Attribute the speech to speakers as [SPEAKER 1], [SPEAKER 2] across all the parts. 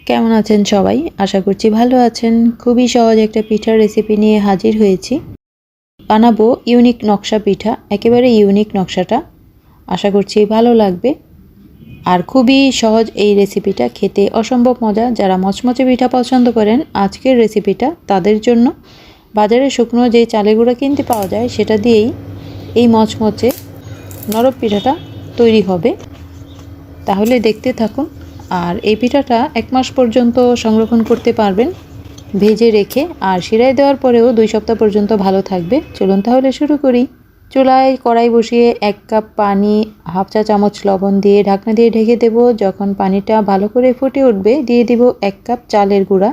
[SPEAKER 1] কেমন আছেন সবাই? আশা করছি ভালো আছেন। খুবই সহজ একটা পিঠার রেসিপি নিয়ে হাজির হয়েছি। বানাবো ইউনিক নকশা পিঠা। একেবারে ইউনিক নকশাটা। আশা করছি ভালো লাগবে। আর খুবই সহজ এই রেসিপিটা, খেতে অসম্ভব মজা। যারা মচমচে পিঠা পছন্দ করেন, আজকের রেসিপিটা তাদের জন্য। বাজারে শুকনো যে চালের গুঁড়া কিনতে পাওয়া যায় সেটা দিয়েই এই মচমচে নরম পিঠাটা তৈরি হবে। তাহলে দেখতে থাকুন। আর এই পিঠাটা 1 মাস পর্যন্ত সংরক্ষণ করতে পারবেন ভেজে রেখে, আর শিরায় দেওয়ার পরেও 2 সপ্তাহ পর্যন্ত ভালো থাকবে। চলুন তাহলে শুরু করি। চুলায় কড়াই বসিয়ে 1 কাপ পানি, হাফ চা চামচ লবণ দিয়ে ঢাকনা দিয়ে ঢেকে দেব। যখন পানিটা ভালো করে ফুটে উঠবে দিয়ে দিব 1 কাপ চালের গুঁড়া।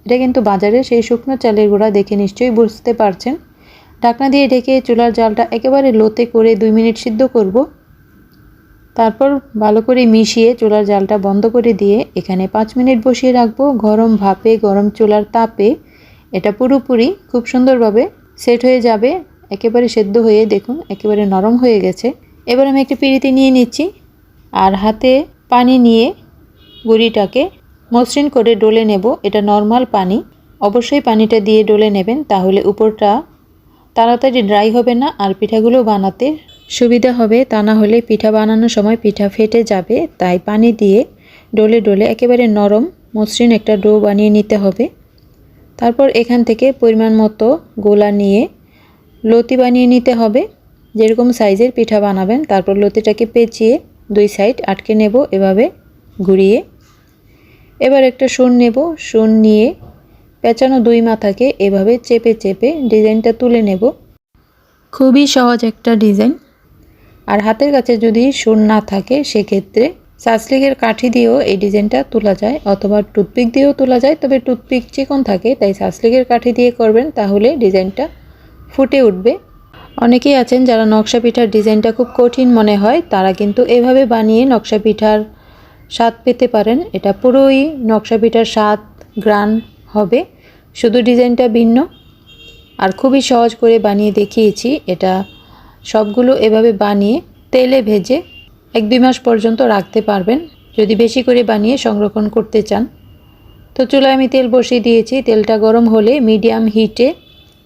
[SPEAKER 1] এটা কিন্তু বাজারে সেই শুকনো চালের গুঁড়া, দেখে নিশ্চয়ই বুঝতে পারছেন। ঢাকনা দিয়ে ঢেকে চুলার জালটা একেবারে লোতে করে 2 মিনিট সিদ্ধ করব। তারপর ভালো করে মিশিয়ে চুলার জালটা বন্ধ করে দিয়ে এখানে 5 মিনিট বসিয়ে রাখবো। গরম ভাপে, গরম চুলার তাপে এটা পুরোপুরি খুব সুন্দরভাবে সেট হয়ে যাবে। একেবারে সেদ্ধ হয়ে দেখুন একেবারে নরম হয়ে গেছে। এবার আমি একটা পিঁড়িতে নিয়ে নিচ্ছি আর হাতে পানি নিয়ে গুঁড়িটাকে মসৃণ করে ডলে নেব। এটা নর্মাল পানি, অবশ্যই পানিটা দিয়ে ডলে নেবেন, তাহলে উপরটা তাড়াতাড়ি ড্রাই হবে না আর পিঠাগুলো বানাতে সুবিধা হবে। তা না হলে পিঠা বানানোর সময় পিঠা ফেটে যাবে। তাই পানি দিয়ে ডলে ডলে একেবারে নরম মসৃণ একটা ডো বানিয়ে নিতে হবে। তারপর এখান থেকে পরিমাণ মতো গোলা নিয়ে লতি বানিয়ে নিতে হবে। যেরকম সাইজের পিঠা বানাবেন, তারপর লতিটাকে পেঁচিয়ে 2 সাইড আটকে নেব এভাবে ঘুরিয়ে। এবার একটা শূন নেব, শূন নিয়ে পেঁচানো 2 মাথাকে এভাবে চেপে চেপে ডিজাইনটা তুলে নেব। খুবই সহজ একটা ডিজাইন। আর হাতের কাছে যদি শূন না থাকে সেক্ষেত্রে সাসলিকের কাঠি দিয়েও এই ডিজাইনটা তোলা যায়, অথবা টুথপিক দিয়েও তোলা যায়। তবে টুথপিক চিকন থাকে, তাই সাসলিকের কাঠি দিয়ে করবেন, তাহলে ডিজাইনটা ফুটে উঠবে। অনেকেই আছেন যারা নকশা পিঠার ডিজাইনটা খুব কঠিন মনে হয়, তারা কিন্তু এভাবে বানিয়ে নকশা পিঠার স্বাদ পেতে পারেন। এটা পুরোই নকশা পিঠার স্বাদ গ্রান হবে, শুধু ডিজাইনটা ভিন্ন। আর খুবই সহজ করে বানিয়ে দেখিয়েছি। এটা সবগুলো এভাবে বানিয়ে তেলে ভেজে 1-2 মাস পর্যন্ত রাখতে পারবেন, যদি বেশি করে বানিয়ে সংরক্ষণ করতে চান। তো চুলায় আমি তেল বসিয়ে দিয়েছি। তেলটা গরম হলে মিডিয়াম হিটে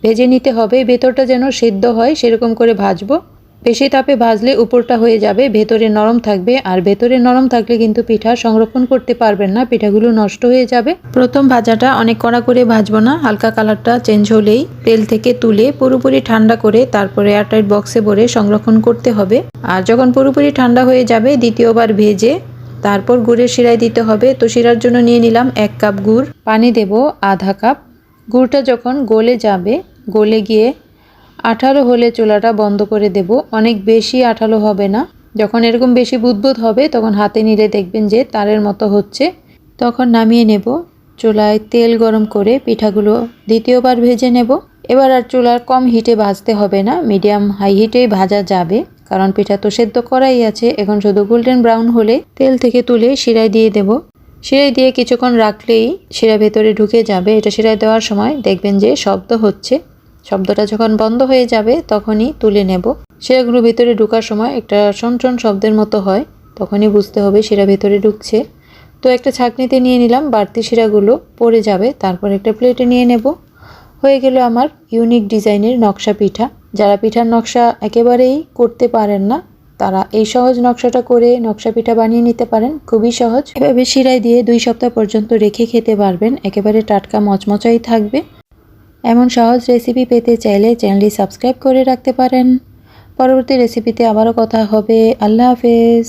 [SPEAKER 1] ভেজে নিতে হবে। ভেতরটা যেন সিদ্ধ হয় সেরকম করে ভাজবো। বেশি তাপে ভাজলে উপরটা হয়ে যাবে, ভেতরে নরম থাকবে। আর ভেতরে নরম থাকলে কিন্তু পিঠা সংরক্ষণ করতে পারবেন না, পিঠাগুলো নষ্ট হয়ে যাবে। প্রথম ভাজাটা অনেক কড়া করে ভাজবো না, হালকা কালারটা চেঞ্জ হলেই তেল থেকে তুলে পুরোপুরি ঠান্ডা করে তারপরে এয়ারটাইট বক্সে ভরে সংরক্ষণ করতে হবে। আর যখন পুরোপুরি ঠান্ডা হয়ে যাবে দ্বিতীয়বার ভেজে তারপর গুড়ের শিরায় দিতে হবে। তো শিরার জন্য নিয়ে নিলাম 1 কাপ গুড়, পানি দেব আধা কাপ। গুড়টা যখন গলে যাবে, গলে গিয়ে আঠালো হলে চুলাটা বন্ধ করে দেব। অনেক বেশি আঠালো হবে না। যখন এরকম বেশি বুদবুদ হবে তখন হাতে নিলে দেখবেন যে তারের মতো হচ্ছে, তখন নামিয়ে নেব। চুলায় তেল গরম করে পিঠাগুলো দ্বিতীয়বার ভেজে নেব। এবার আর চুলার কম হিটে ভাজতে হবে না, মিডিয়াম হাই হিটেই ভাজা যাবে, কারণ পিঠা তো সেদ্ধ করাই আছে। এখন শুধু গোল্ডেন ব্রাউন হলে তেল থেকে তুলে শিরায় দিয়ে দেব। শিরায় দিয়ে কিছুক্ষণ রাখলেই শিরা ভেতরে ঢুকে যাবে। এটা শিরায় দেওয়ার সময় দেখবেন যে শব্দ হচ্ছে, শব্দটা যখন বন্ধ হয়ে যাবে তখনই তুলে নেব। শিরাগুলো ভেতরে ঢোকার সময় একটা শন শব্দের মতো হয়, তখনই বুঝতে হবে শিরা ভেতরে ঢুকছে। তো একটা ছাঁকনিতে নিয়ে নিলাম, বাড়তি শিরাগুলো পড়ে যাবে। তারপর একটা প্লেটে নিয়ে নেব। হয়ে গেল আমার ইউনিক ডিজাইনের নকশা পিঠা। যারা পিঠার নকশা একেবারেই করতে পারেন না, তারা এই সহজ নকশাটা করে নকশা পিঠা বানিয়ে নিতে পারেন। খুবই সহজ। এভাবে শিরায় দিয়ে 2 সপ্তাহ পর্যন্ত রেখে খেতে পারবেন, একেবারে টাটকা মচমচাই থাকবে। এমন সহজ রেসিপি পেতে চাইলে চ্যানেলটি সাবস্ক্রাইব করে রাখতে পারেন। পরবর্তী রেসিপিতে আবারও কথা হবে। আল্লাহ হাফেজ।